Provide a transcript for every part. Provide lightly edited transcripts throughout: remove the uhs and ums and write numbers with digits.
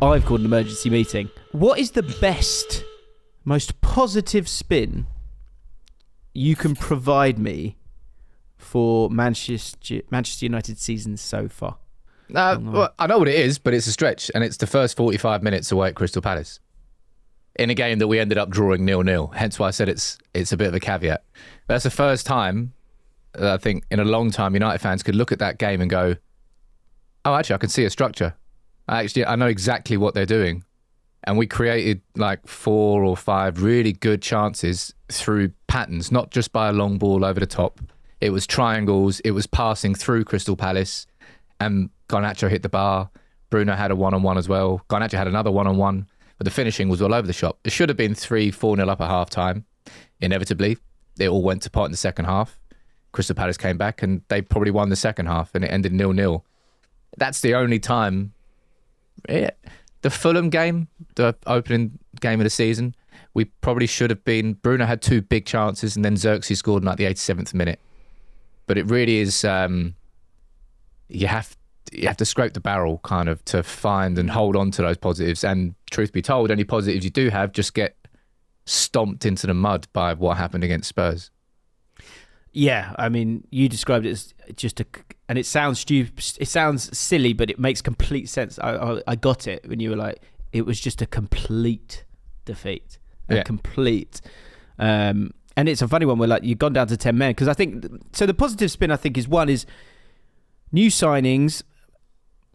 I've called an emergency meeting. What is the best, most positive spin you can provide me for Manchester United season so far? Well, I know what it is, but it's a stretch, and it's the first 45 minutes away at Crystal Palace in a game that we ended up drawing 0-0. Hence why I said it's a bit of a caveat. That's the first time that I think in a long time United fans could look at that game and go, oh, actually, I can see a structure. I know exactly what they're doing. And we created like 4 or 5 really good chances through patterns, not just by a long ball over the top. It was triangles. It was passing through Crystal Palace. And Garnacho hit the bar. Bruno had a one-on-one as well. Garnacho had another one-on-one. But the finishing was all over the shop. It should have been 3-4-0 up at half-time. Inevitably, it all went to pot in the second half. Crystal Palace came back and they probably won the second half and it ended 0-0. That's the only time. Yeah. The Fulham game, the opening game of the season, we probably should have been... Bruno had 2 big chances and then Xerxes scored in like the 87th minute. But it really is... You have to scrape the barrel kind of to find and hold on to those positives. And truth be told, any positives you do have just get stomped into the mud by what happened against Spurs. Yeah, I mean, you described it as just and it sounds stupid, it sounds silly, but it makes complete sense. I got it when you were like, it was just a complete defeat. Complete. And it's a funny one where like you've gone down to 10 men because I think, so the positive spin I think is one is new signings.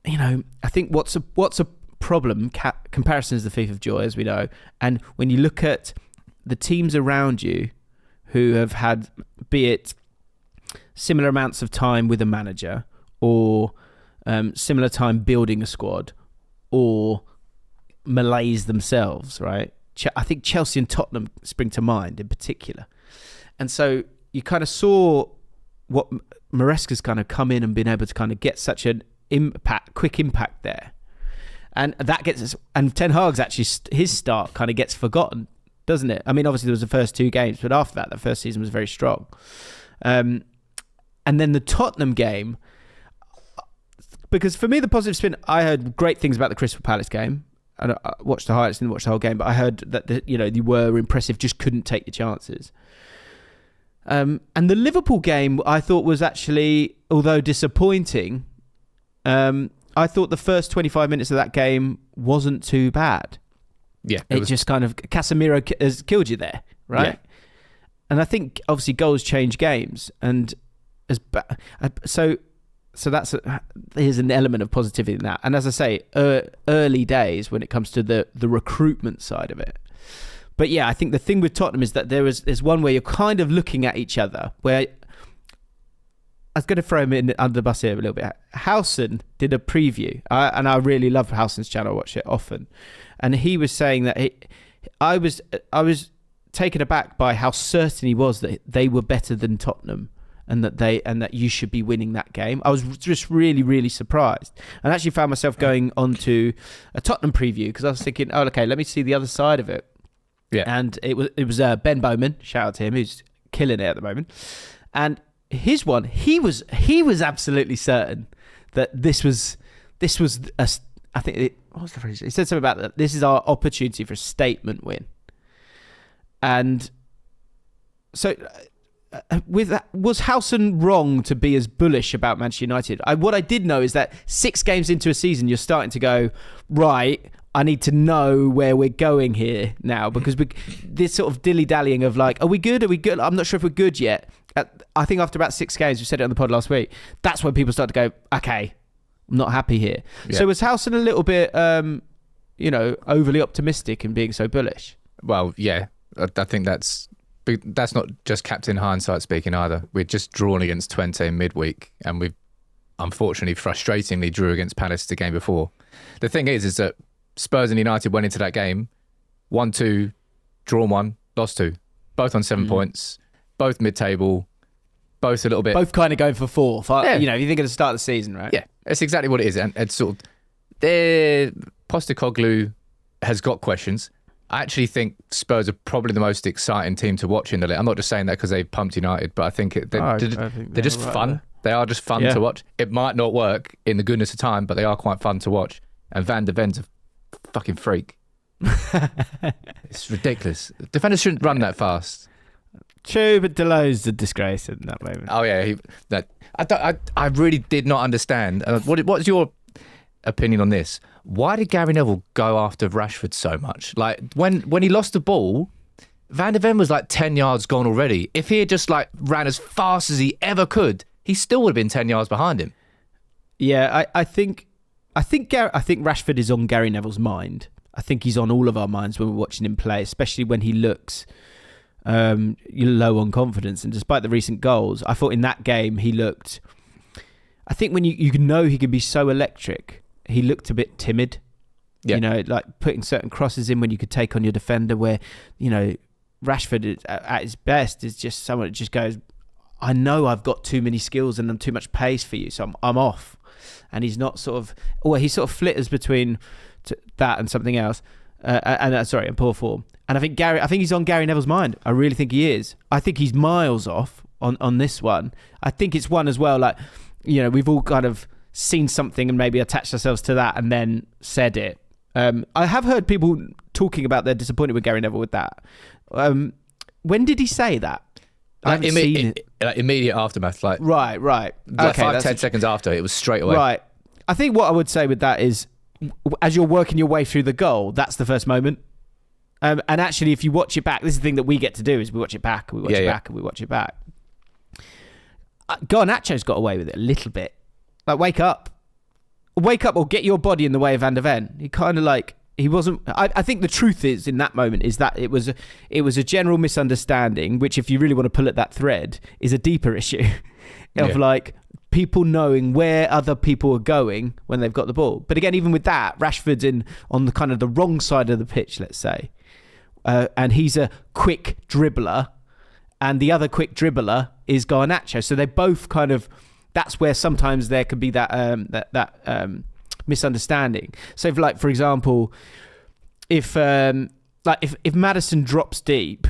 You know, I think what's a problem, comparison is the thief of joy, as we know. And when you look at the teams around you who have had, be it similar amounts of time with a manager or similar time building a squad or malaise themselves, right? I think Chelsea and Tottenham spring to mind in particular. And so you kind of saw what Maresca's kind of come in and been able to kind of get such an quick impact there. And that gets, and Ten Hag's actually, his start kind of gets forgotten, doesn't it? I mean, obviously there was the first 2 games, but after that, the first season was very strong. And then the Tottenham game, because for me, the positive spin, I heard great things about the Crystal Palace game. And I watched the highlights, didn't watch the whole game, but I heard that, you were impressive, just couldn't take your chances. And the Liverpool game, I thought was actually, although disappointing, I thought the first 25 minutes of that game wasn't too bad. Yeah. It just kind of, Casemiro has killed you there, right? Yeah. And I think, obviously, goals change games. And so here's an element of positivity in that. And as I say, early days when it comes to the recruitment side of it. But yeah, I think the thing with Tottenham is that there's one where you're kind of looking at each other, where I was going to throw him in under the bus here a little bit. Howson did a preview, and I really love Howson's channel. I watch it often, and he was saying that I was taken aback by how certain he was that they were better than Tottenham, and that you should be winning that game. I was just really, really surprised, and actually found myself going on to a Tottenham preview because I was thinking, oh, okay, let me see the other side of it. Yeah, and it was Ben Bowman, shout out to him, who's killing it at the moment, and his one, he was absolutely certain that this was I think what was the phrase? He said something about that. This is our opportunity for a statement win, and so with that, was Howson wrong to be as bullish about Manchester United? What I did know is that 6 games into a season, you're starting to go, right, I need to know where we're going here now, because this sort of dilly-dallying of like, are we good? Are we good? I'm not sure if we're good yet. I think after about 6 games, we said it on the pod last week, that's when people start to go, okay, I'm not happy here. Yeah. So was Howson a little bit, overly optimistic in being so bullish? Well, yeah, I think that's not just Captain Hindsight speaking either. We're just drawn against Twente in midweek, and we've unfortunately, frustratingly, drew against Palace the game before. The thing is that Spurs and United went into that game 1-2, drawn 1, lost 2, both on 7 points, both mid-table, both a little bit, both kind of going for 4. Yeah. You think at the start of the season, right? Yeah, that's exactly what it is, and it's sort of Postecoglou has got questions. I actually think Spurs are probably the most exciting team to watch in the league. I'm not just saying that because they pumped United, but I think they're just right fun. There. They are just fun to watch. It might not work in the goodness of time, but they are quite fun to watch. And Van de Ven's a fucking freak. It's ridiculous. Defenders shouldn't run that fast. True, but Delo's a disgrace in that moment. Oh yeah, I really did not understand. What's your opinion on this? Why did Gary Neville go after Rashford so much? Like when he lost the ball, Van de Ven was like 10 yards gone already. If he had just like ran as fast as he ever could, he still would have been 10 yards behind him. Yeah, I think Rashford is on Gary Neville's mind. I think he's on all of our minds when we're watching him play, especially when he looks low on confidence. And despite the recent goals, I thought in that game he looked. I think when you know he can be so electric, he looked a bit timid. Yeah. You know, like putting certain crosses in when you could take on your defender. Where Rashford at his best is just someone that just goes, I know I've got too many skills and I'm too much pace for you, so I'm off. And he's not he sort of flitters between that and something else, and poor form. And I think he's on Gary Neville's mind. I really think he is. I think he's miles off on this one. I think it's one as well. Like, we've all kind of seen something and maybe attached ourselves to that and then said it. I have heard people talking about they're disappointed with Gary Neville with that. When did he say that? I haven't seen it. Immediate aftermath. Like right. Like okay, 5-10 seconds after, it was straight away. Right. I think what I would say with that is, as you're working your way through the goal, that's the first moment. And actually, if you watch it back, this is the thing that we get to do, is we watch it back, and we watch it back, and we watch it back. Garnacho's got away with it a little bit. Like, wake up or get your body in the way of Van de Ven. He kind of like, he wasn't. I think the truth is, in that moment, is that it was a general misunderstanding, which, if you really want to pull at that thread, is a deeper issue of like people knowing where other people are going when they've got the ball. But again, even with that, Rashford's on the kind of the wrong side of the pitch, let's say, and he's a quick dribbler, and the other quick dribbler is Garnacho. So they both kind of. That's where sometimes there could be that misunderstanding. So, for example, if Maddison drops deep,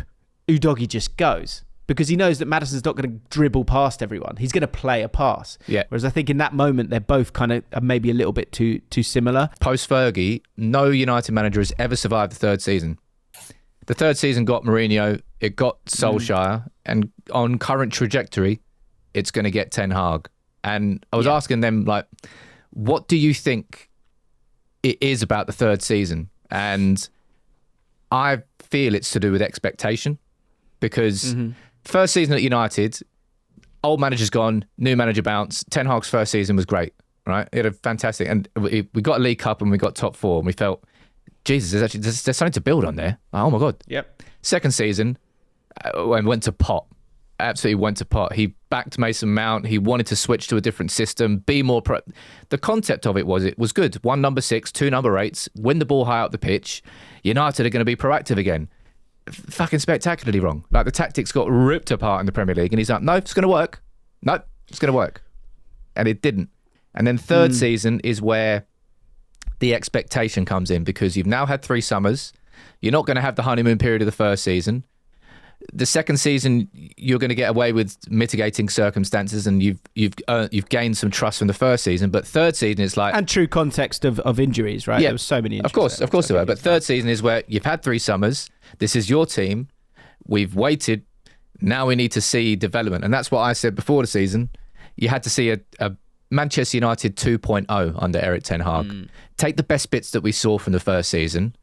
Udogie just goes because he knows that Maddison's not going to dribble past everyone. He's going to play a pass. Yeah. Whereas I think in that moment they're both kind of maybe a little bit too similar. Post Fergie, no United manager has ever survived the third season. The third season got Mourinho, it got Solskjaer, and on current trajectory, it's going to get Ten Hag. And I was asking them, like, what do you think it is about the third season? And I feel it's to do with expectation, because first season at United, old manager's gone, new manager bounce. Ten Hag's first season was great, right? It had a fantastic, and we got a League Cup and we got top four, and we felt, Jesus, there's something to build on there. Oh my God. Yep. Second season, went to pot. Absolutely went to pot. He backed Mason Mount. He wanted to switch to a different system, be more pro. The concept of it was good. 1 number 6, 2 number 8s, win the ball high up the pitch. United are going to be proactive again. Fucking spectacularly wrong. Like, the tactics got ripped apart in the Premier League, and he's like, no, it's going to work. No, it's going to work. And it didn't. And then third season is where the expectation comes in, because you've now had 3 summers. You're not going to have the honeymoon period of the first season. The second season, you're going to get away with mitigating circumstances, and you've gained some trust from the first season. But third season is like, and true context of injuries, right? Yeah, there was so many Of injuries. course there were. But third season is where you've had 3 summers. This is your team. We've waited. Now we need to see development, and that's what I said before the season. You had to see a Manchester United 2.0 under Erik Ten Hag. Take the best bits that we saw from the first season,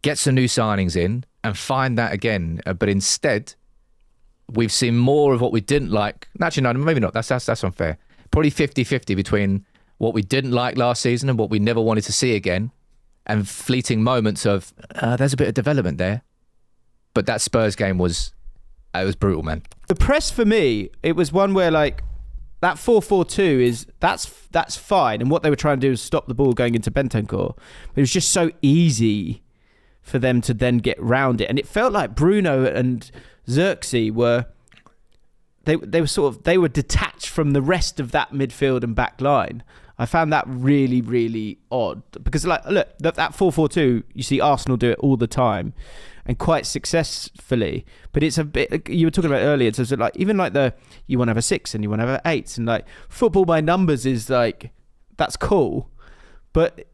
get some new signings in, and find that again. But instead, we've seen more of what we didn't like. Actually, no, maybe not. That's unfair. Probably 50-50 between what we didn't like last season and what we never wanted to see again, and fleeting moments of, there's a bit of development there. But that Spurs game was brutal, man. The press, for me, it was one where, like, that 4-4-2 is, that's fine. And what they were trying to do is stop the ball going into Bentancur. But it was just so easy for them to then get round it. And it felt like Bruno and Xerxes were they were detached from the rest of that midfield and back line. I found that really, really odd, because, like, look, that 4-4-2, you see Arsenal do it all the time and quite successfully. But it's a bit, you were talking about earlier, so like, even like you want to have a 6 and you want to have an 8, and like football by numbers is like, that's cool, but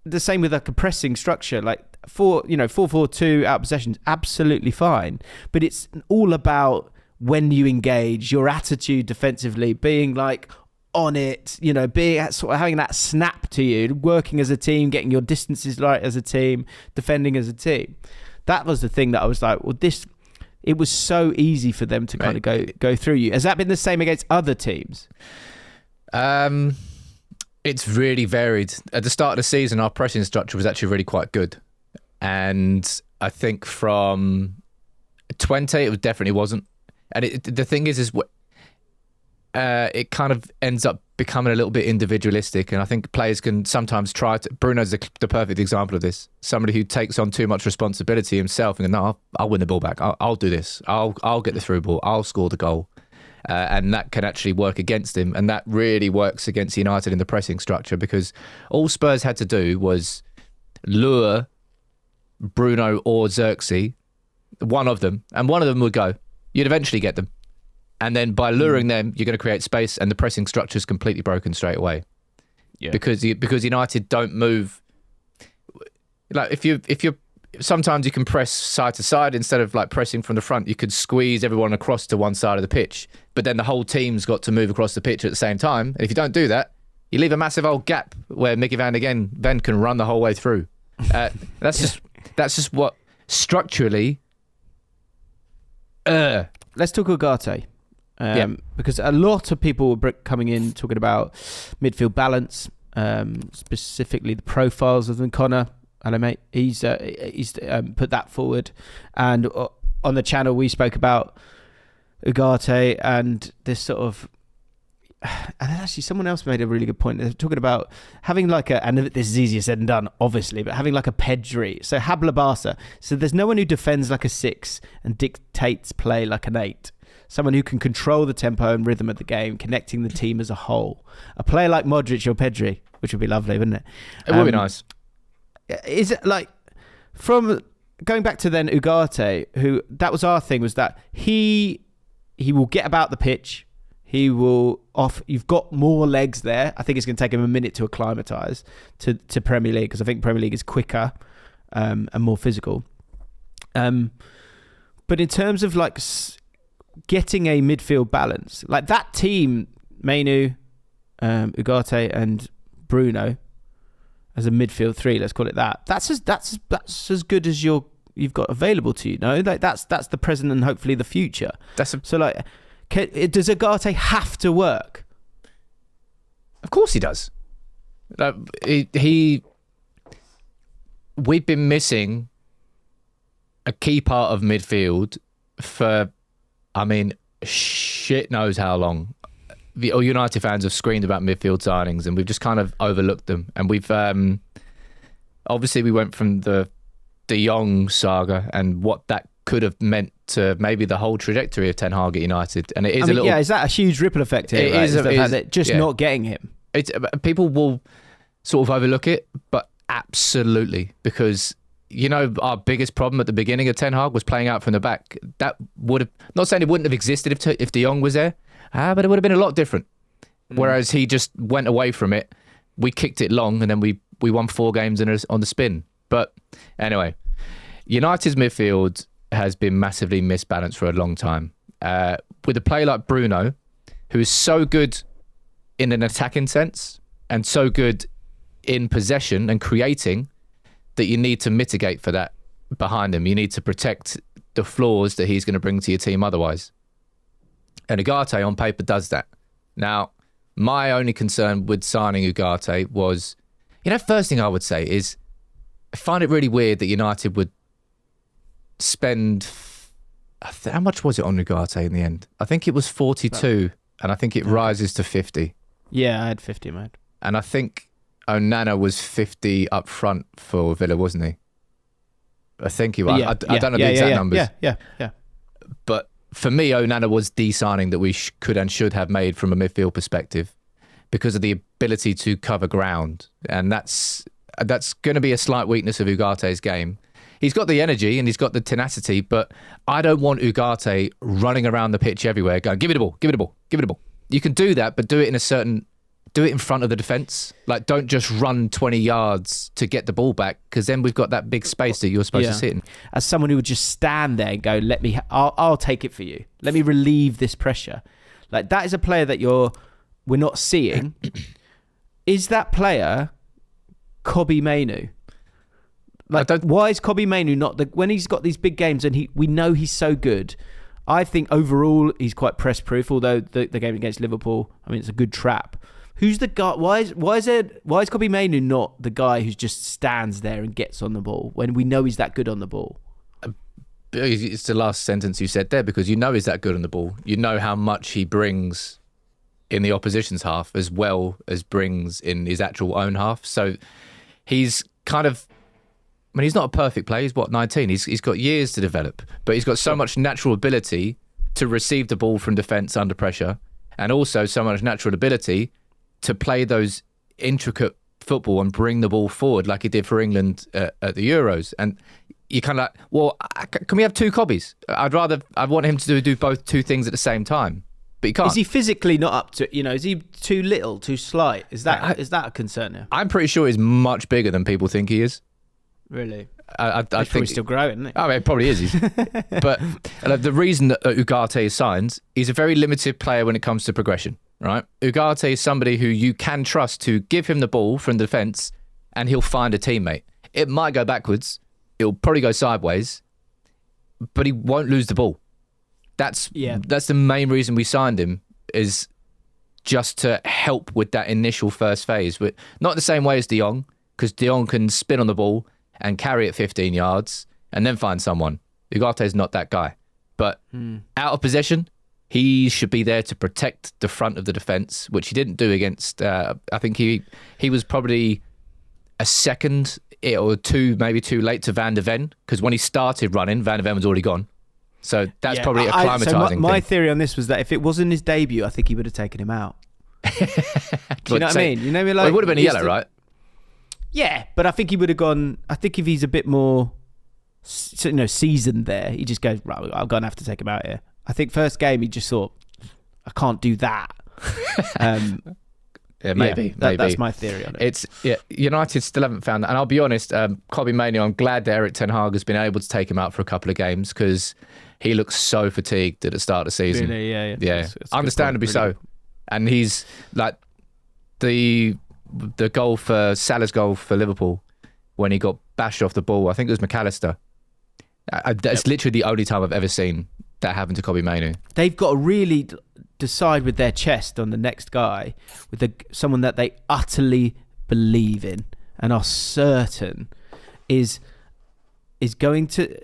the same with like a pressing structure, like 4-4-2 out possessions, absolutely fine. But it's all about when you engage, your attitude defensively, being like on it, being sort of having that snap to you, working as a team, getting your distances right as a team, defending as a team. That was the thing that I was like, well, it was so easy for them to kind of go through you. Has that been the same against other teams? It's really varied. At the start of the season, our pressing structure was actually really quite good. And I think from 20, it definitely wasn't. And the thing is it kind of ends up becoming a little bit individualistic. And I think players can sometimes try to... Bruno's the perfect example of this. Somebody who takes on too much responsibility himself and no, I'll win the ball back. I'll do this. I'll get the through ball. I'll score the goal. And that can actually work against him. And that really works against United in the pressing structure, because all Spurs had to do was lure Bruno or Xerxes, one of them, and one of them would go. You'd eventually get them. And then by luring them, you're going to create space, and the pressing structure is completely broken straight away. Yeah. Because United don't move. Like if you're sometimes you can press side to side instead of like pressing from the front. You could squeeze everyone across to one side of the pitch, but then the whole team's got to move across the pitch at the same time. And if you don't do that, you leave a massive old gap where Mickey Van can run the whole way through. That's just what structurally. Let's talk Ugarte. Because a lot of people were coming in talking about midfield balance, specifically the profiles of them. Connor, hello mate, he's put that forward, and on the channel we spoke about Ugarte and this sort of, and then actually someone else made a really good point. They're talking about having like and this is easier said than done obviously, but having like a Pedri, so Habla Barca, so there's no one who defends like a 6 and dictates play like an 8. Someone who can control the tempo and rhythm of the game, connecting the team as a whole. A player like Modric or Pedri, which would be lovely, wouldn't it? It would be nice. Is it like, from going back to then Ugarte, who that was our thing, was that he will get about the pitch. He will you've got more legs there. I think it's going to take him a minute to acclimatise to Premier League, because I think Premier League is quicker and more physical. But in terms of like getting a midfield balance, like that team, Mainoo, Ugarte and Bruno as a midfield 3, let's call it that. That's as good as you've got available to you. No, like that's the present and hopefully the future. So like, does Ugarte have to work? Of course he does. We've been missing a key part of midfield for, shit knows how long. The United fans have screamed about midfield signings, and we've just kind of overlooked them. And we've obviously we went from the De Jong saga and what that could have meant to maybe the whole trajectory of Ten Hag at United. And it is is that a huge ripple effect here? It is not getting him. People will sort of overlook it, but absolutely, because our biggest problem at the beginning of Ten Hag was playing out from the back. That would have, not saying it wouldn't have existed if De Jong was there, but it would have been a lot different. Whereas he just went away from it. We kicked it long, and then we won 4 games on the spin. But anyway, United's midfield has been massively misbalanced for a long time. With a player like Bruno, who is so good in an attacking sense and so good in possession and creating, that you need to mitigate for that behind him. You need to protect the flaws that he's going to bring to your team otherwise. And Ugarte on paper does that. Now, my only concern with signing Ugarte was, first thing I would say is, I find it really weird that United would spend, how much was it on Ugarte in the end? I think it was 42, and I think it rises to 50. Yeah, I had 50, mate. And I think Onana was 50 up front for Villa, wasn't he? I think he was. I don't know the exact numbers. Yeah. But for me, Onana was the signing that we could and should have made from a midfield perspective, because of the ability to cover ground. And that's going to be a slight weakness of Ugarte's game. He's got the energy and he's got the tenacity, but I don't want Ugarte running around the pitch everywhere going, give it a ball, give it a ball, give it a ball. You can do that, but do it in a certain do it in front of the defence. Like, don't just run 20 yards to get the ball back, because then we've got that big space that you're supposed to sit in. As someone who would just stand there and go, I'll take it for you. Let me relieve this pressure. Like, that is a player that we're not seeing. Is that player Kobbie Mainoo? Like, why is Kobbie Mainoo not when he's got these big games and we know he's so good? I think overall he's quite press proof. Although the game against Liverpool, I mean, it's a good trap. Who's the guy? Why is Kobbie Mainoo not the guy who just stands there and gets on the ball when we know he's that good on the ball? It's the last sentence you said there, because you know he's that good on the ball. You know how much he brings in the opposition's half as well as brings in his actual own half. So he's kind of, I mean, he's not a perfect player. He's 19? He's got years to develop, but he's got so much natural ability to receive the ball from defence under pressure, and also so much natural ability to play those intricate football and bring the ball forward like he did for England at the Euros. And you kind of like, well, can we have two Cobbies? I want him to do both two things at the same time, but he can't. Is he physically not up to, is he too little, too slight? Is that a concern now? I'm pretty sure he's much bigger than people think he is. Really? I think he's still growing, isn't he? I mean, it probably is. But the reason that Ugarte is signed, he's a very limited player when it comes to progression, right? Ugarte is somebody who you can trust to give him the ball from defence and he'll find a teammate. It might go backwards, it'll probably go sideways, but he won't lose the ball. That's the main reason we signed him, is just to help with that initial first phase. But not the same way as De Jong, because De Jong can spin on the ball and carry it 15 yards and then find someone. Ugarte is not that guy. But out of possession, he should be there to protect the front of the defence, which he didn't do against... I think he was probably a second or two, maybe too late to Van de Ven, because when he started running, Van de Ven was already gone. So that's probably acclimatising thing. My theory on this was that if it wasn't his debut, I think he would have taken him out. Do you know what I mean? You know, like, well, it would have been a yellow, right? Yeah, but I think he would have gone... I think if he's a bit more seasoned there, he just goes, right, I'm going to have to take him out here. I think first game he just thought, I can't do that. Maybe. That's my theory on it. United still haven't found that. And I'll be honest, Kobbie Mainoo, I'm glad that Erik Ten Hag has been able to take him out for a couple of games, because he looks so fatigued at the start of the season. Really, yeah. It's understandably so. And he's like the goal for Salah's goal for Liverpool, when he got bashed off the ball, I think it was McAllister. That's literally the only time I've ever seen that happen to Kobbie Mainoo. They've got to really decide with their chest on the next guy, with someone that they utterly believe in and are certain is going to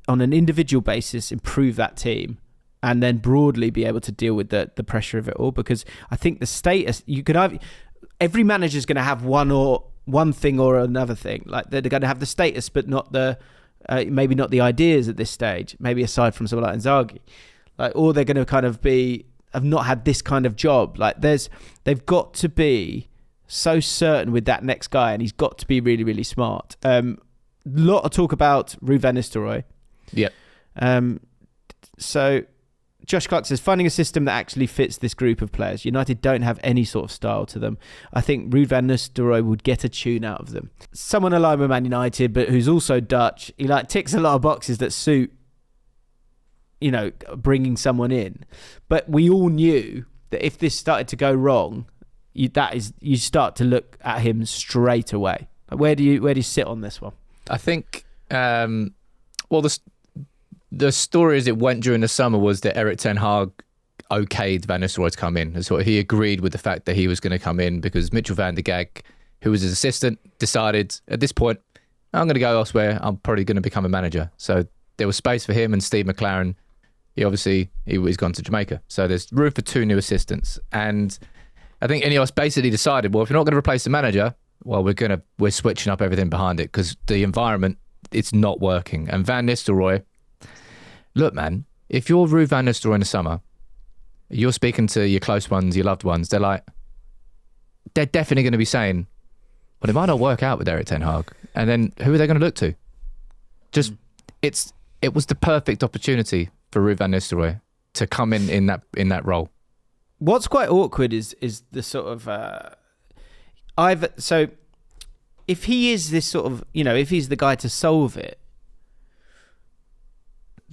on an individual basis improve that team, and then broadly be able to deal with the pressure of it all. Because I think the status, you could have, every manager is going to have one thing or another thing. Like, they're going to have the status, but not the maybe not the ideas at this stage. Maybe aside from someone like Inzaghi, or they're going to kind of have not had this kind of job. Like, they've got to be so certain with that next guy, and he's got to be really, really smart. Lot of talk about Ruud van Nistelrooy. Yep. So Josh Clark says, finding a system that actually fits this group of players. United don't have any sort of style to them. I think Ruud van Nistelrooy would get a tune out of them. Someone aligned with Man United, but who's also Dutch. He ticks a lot of boxes that suit, bringing someone in. But we all knew that if this started to go wrong, you start to look at him straight away. Where do you sit on this one? I think, the story as it went during the summer was that Erik Ten Hag okayed Van Nistelrooy to come in. So he agreed with the fact that he was going to come in, because Mitchell van der Gaag, who was his assistant, decided at this point, I'm going to go elsewhere. I'm probably going to become a manager. So there was space for him, and Steve McLaren, he's gone to Jamaica. So there's room for two new assistants. And I think Ineos basically decided, well, if you're not going to replace the manager, well, we're switching up everything behind it, because the environment, it's not working. And Van Nistelrooy, look, man, if you're Ruud van Nistelrooy in the summer, you're speaking to your close ones, your loved ones, they're definitely going to be saying, well, it might not work out with Erik Ten Hag. And then who are they going to look to? It was the perfect opportunity for Ruud van Nistelrooy to come in that role. What's quite awkward is the sort of so if he is this sort of, if he's the guy to solve it,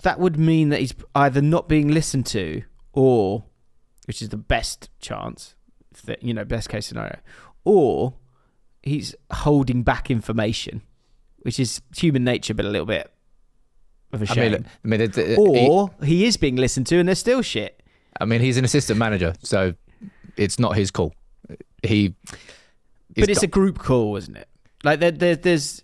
that would mean that he's either not being listened to, or, which is the best chance, best case scenario, or he's holding back information, which is human nature, but a little bit of a shame. Or he is being listened to and they're still shit. I mean, he's an assistant manager, so it's not his call. But it's a group call, isn't it? Like there's,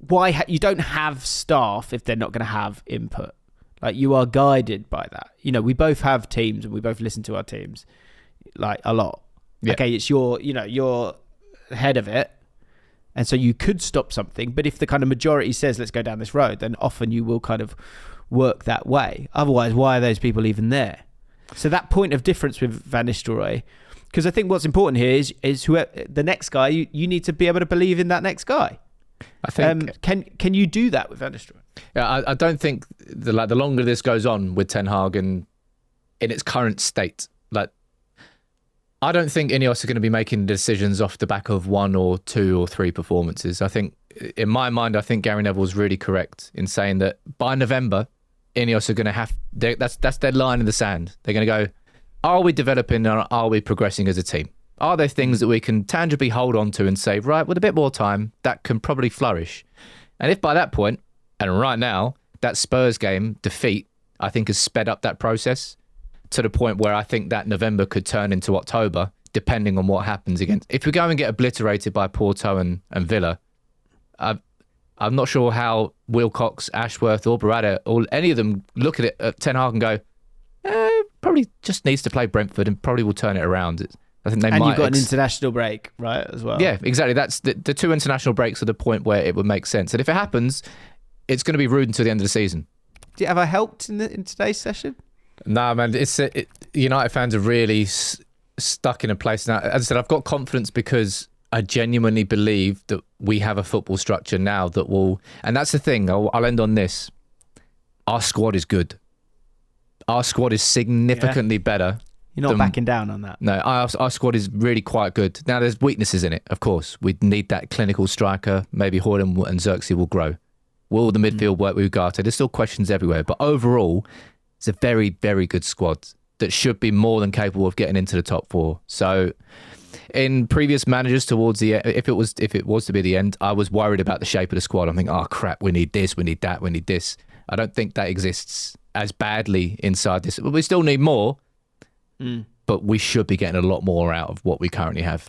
why you don't have staff if they're not going to have input. Like, you are guided by that. We both have teams and we both listen to our teams, like, a lot. Yeah. Okay, it's you're head of it, and so you could stop something. But if the kind of majority says let's go down this road, then often you will kind of work that way. Otherwise, why are those people even there? So that point of difference with Van Nistelrooy, because I think what's important here is whoever the next guy, you need to be able to believe in that next guy. I think can you do that with Van Nistelrooy? Yeah, I don't think the longer this goes on with Ten Hag and in its current state, I don't think Ineos are going to be making decisions off the back of 1 or 2 or 3 performances. I think, in my mind, Gary Neville's really correct in saying that by November, Ineos are going to have that's their line in the sand. They're going to go, are we developing or are we progressing as a team? Are there things that we can tangibly hold on to and say, right, with a bit more time, that can probably flourish? And if by that point, and right now, that Spurs game defeat, I think, has sped up that process to the point where I think that November could turn into October, depending on what happens against. If we go and get obliterated by Porto and Villa, I'm not sure how Wilcox, Ashworth, or Barada, or any of them look at it at Ten Hag and go, probably just needs to play Brentford and probably will turn it around. I think they might. And you've got an international break, right, as well. Yeah, exactly. That's the 2 international breaks are the point where it would make sense. And if it happens, it's going to be rude until the end of the season. Did it ever helped in today's session? Nah, man. United fans are really stuck in a place now. As I said, I've got confidence because I genuinely believe that we have a football structure now that will. And that's the thing. I'll end on this. Our squad is good. Our squad is significantly better. You're not backing down on that. No, our squad is really quite good. Now, there's weaknesses in it, of course. We need that clinical striker. Maybe Hoyland and Xerxes will grow. Will the midfield work with Ugarte? There's still questions everywhere. But overall, it's a very, very good squad that should be more than capable of getting into the top 4. So in previous managers towards the end, if it was to be the end, I was worried about the shape of the squad. I'm thinking, oh, crap, we need this, we need that, we need this. I don't think that exists as badly inside this. We still need more. But we should be getting a lot more out of what we currently have.